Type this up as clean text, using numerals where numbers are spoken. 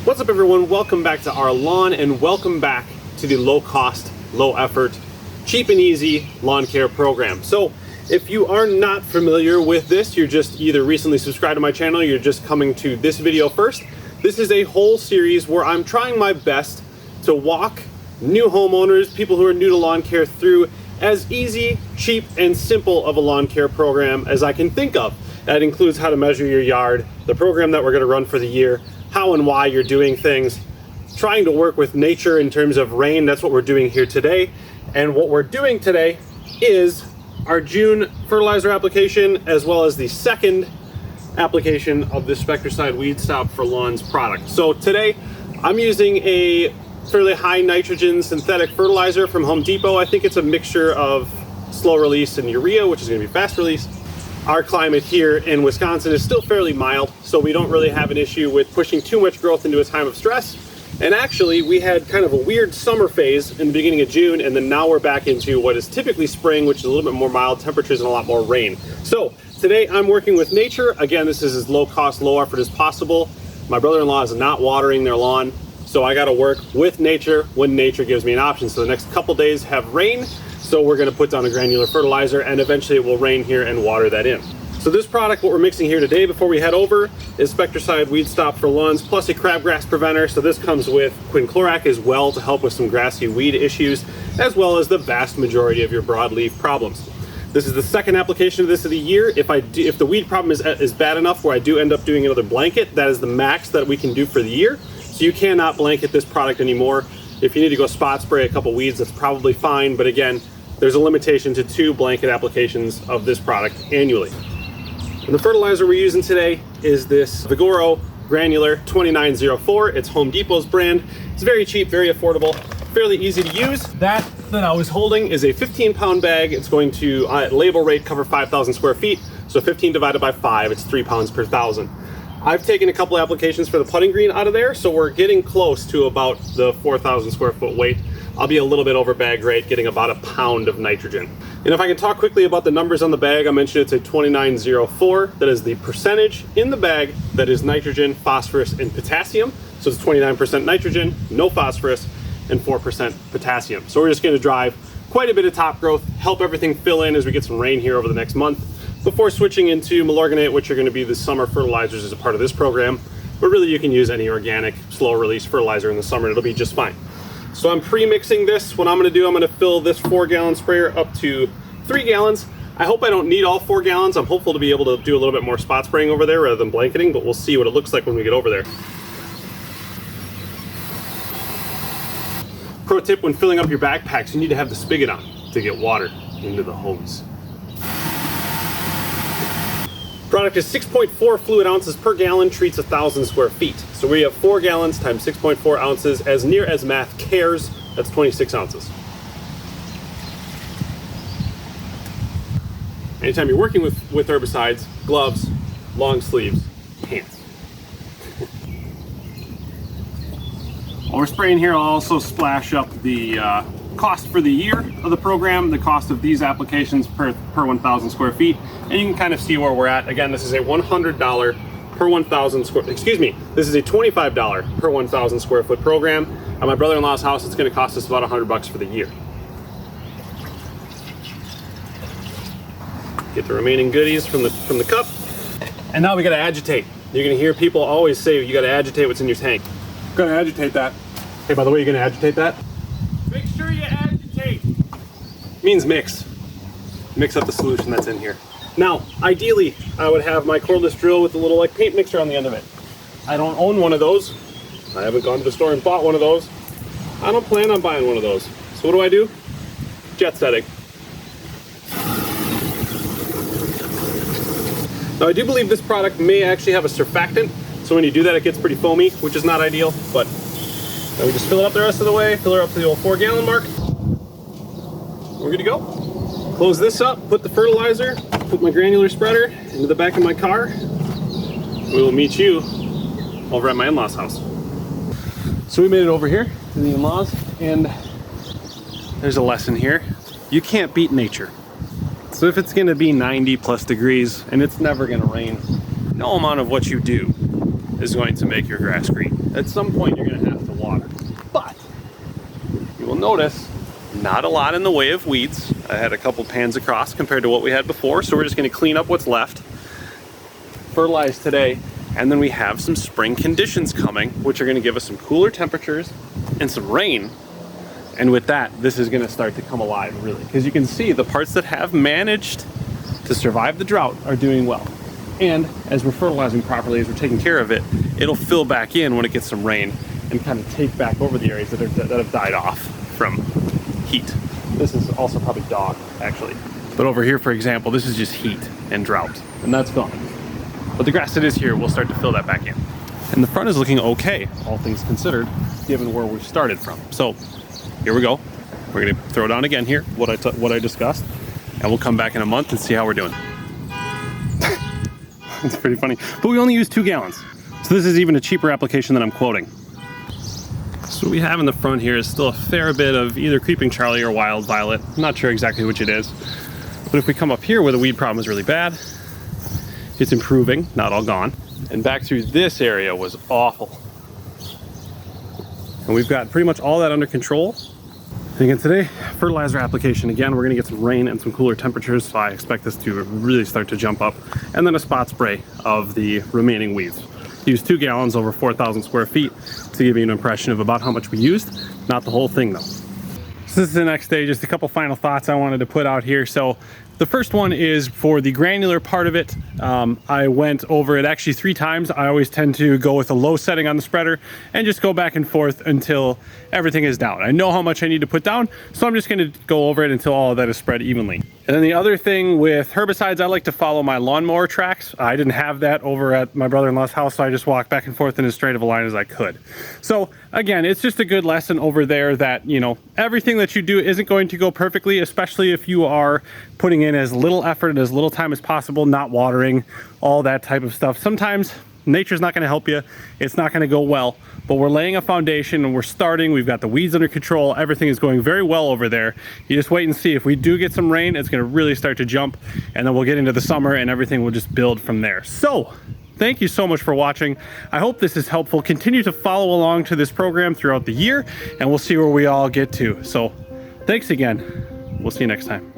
What's up everyone, welcome back to our lawn and welcome back to the low cost, low effort, cheap and easy lawn care program. So if you are not familiar with this, you're just either recently subscribed to my channel, you're just coming to this video first. This is a whole series where I'm trying my best to walk new homeowners, people who are new to lawn care, through as easy, cheap, and simple of a lawn care program as I can think of. That includes how to measure your yard, the program that we're going to run for the year, how and why you're doing things, trying to work with nature in terms of rain. That's what we're doing here today. And what we're doing today is our June fertilizer application, as well as the second application of the Spectracide Weed Stop for Lawns product. So today I'm using a fairly high nitrogen synthetic fertilizer from Home Depot. I think it's a mixture of slow release and urea, which is going to be fast release. Our climate here in Wisconsin is still fairly mild, so we don't really have an issue with pushing too much growth into a time of stress. And actually, we had kind of a weird summer phase in the beginning of June, and then now we're back into what is typically spring, which is a little bit more mild temperatures and a lot more rain. So today I'm working with nature. Again, this is as low cost, low effort as possible. My brother-in-law is not watering their lawn, so I got to work with nature when nature gives me an option. So the next couple days have rain, so we're going to put down a granular fertilizer, and eventually it will rain here and water that in. So this product, what we're mixing here today before we head over, is Spectracide Weed Stop for Lawns plus a crabgrass preventer. So this comes with quinclorac as well to help with some grassy weed issues, as well as the vast majority of your broadleaf problems. This is the second application of this of the year. If the weed problem is bad enough where I do end up doing another blanket, that is the max that we can do for the year. So you cannot blanket this product anymore. If you need to go spot spray a couple weeds, that's probably fine. But again, there's a limitation to 2 blanket applications of this product annually. And the fertilizer we're using today is this Vigoro Granular 2904. It's Home Depot's brand. It's very cheap, very affordable, fairly easy to use. That I was holding is a 15-pound bag. It's going to, at label rate, cover 5,000 square feet. So 15 divided by 5, it's 3 pounds per 1,000. I've taken a couple applications for the putting green out of there, so we're getting close to about the 4,000 square foot weight. I'll be a little bit over bag rate, getting about a pound of nitrogen. And if I can talk quickly about the numbers on the bag, I mentioned it's a 2904. That is the percentage in the bag that is nitrogen, phosphorus, and potassium. So it's 29% nitrogen, no phosphorus, and 4% potassium. So we're just going to drive quite a bit of top growth, help everything fill in as we get some rain here over the next month, before switching into Milorganate, which are going to be the summer fertilizers as a part of this program. But really you can use any organic, slow release fertilizer in the summer and it'll be just fine. So I'm pre-mixing this. What I'm going to do, I'm going to fill this 4-gallon sprayer up to 3 gallons. I hope I don't need all 4 gallons. I'm hopeful to be able to do a little bit more spot spraying over there rather than blanketing, but we'll see what it looks like when we get over there. Pro tip when filling up your backpacks, you need to have the spigot on to get water into the hose. Product is 6.4 fluid ounces per gallon, treats 1,000 square feet. So we have 4 gallons times 6.4 ounces, as near as math cares, that's 26 ounces. Anytime you're working with herbicides, gloves, long sleeves, pants. While we're spraying here, I'll also splash up the cost for the year of the program, the cost of these applications per 1,000 square feet, and you can kind of see where we're at. Again, this is a $100 per 1,000 square, excuse me, this is a $25 per 1,000 square foot program. At my brother-in-law's house, it's going to cost us about $100 for the year. Get the remaining goodies from the cup, and now we got to agitate. You're going to hear people always say you got to agitate what's in your tank. Going to agitate that. Hey, by the way, you're going to agitate that? Make sure you agitate. Means mix. Mix up the solution that's in here. Now, ideally, I would have my cordless drill with a little like paint mixer on the end of it. I don't own one of those. I haven't gone to the store and bought one of those. I don't plan on buying one of those. So what do? Jet setting. Now, I do believe this product may actually have a surfactant. So when you do that, it gets pretty foamy, which is not ideal, but now we just fill it up the rest of the way, fill her up to the old 4-gallon mark. We're good to go. Close this up, put the fertilizer, put my granular spreader into the back of my car. We will meet you over at my in-laws' house. So we made it over here to the in-laws, and there's a lesson here. You can't beat nature. So if it's gonna be 90 plus degrees and it's never gonna rain, no amount of what you do is going to make your grass green. at some point you're gonna have to water. But you will notice not a lot in the way of weeds. I had a couple pans across compared to what we had before, so we're just gonna clean up what's left, fertilize today, and then we have some spring conditions coming, which are gonna give us some cooler temperatures and some rain. And with that, this is gonna start to come alive, really. Because you can see the parts that have managed to survive the drought are doing well. And as we're fertilizing properly, as we're taking care of it, it'll fill back in when it gets some rain and kind of take back over the areas that have died off from heat. This is also probably dog, actually. But over here, for example, this is just heat and drought, and that's gone. But the grass that is here will start to fill that back in. And the front is looking okay, all things considered, given where we started from. So here we go. We're gonna throw down again here what I discussed, and we'll come back in a month and see how we're doing. It's pretty funny, but we only use 2 gallons. So this is even a cheaper application than I'm quoting. So what we have in the front here is still a fair bit of either creeping Charlie or wild violet. I'm not sure exactly which it is. But if we come up here where the weed problem is really bad, it's improving, not all gone. And back through this area was awful. And we've got pretty much all that under control. And again today, fertilizer application. Again, we're gonna get some rain and some cooler temperatures, so I expect this to really start to jump up. And then a spot spray of the remaining weeds. Use 2 gallons over 4,000 square feet to give you an impression of about how much we used. Not the whole thing though. So this is the next day, just a couple final thoughts I wanted to put out here. So the first one is for the granular part of it. I went over it actually 3 times. I always tend to go with a low setting on the spreader and just go back and forth until everything is down. I know how much I need to put down, so I'm just gonna go over it until all of that is spread evenly. And then the other thing with herbicides, I like to follow my lawnmower tracks. I didn't have that over at my brother-in-law's house, so I just walked back and forth in as straight of a line as I could. So again, it's just a good lesson over there that, you know, everything that you do isn't going to go perfectly, especially if you are putting in as little effort and as little time as possible, not watering, all that type of stuff. Sometimes nature's not gonna help you. It's not gonna go well, but we're laying a foundation and we're starting. We've got the weeds under control. Everything is going very well over there. You just wait and see. If we do get some rain, it's gonna really start to jump, and then we'll get into the summer and everything will just build from there. So thank you so much for watching. I hope this is helpful. Continue to follow along to this program throughout the year, and we'll see where we all get to. So thanks again. We'll see you next time.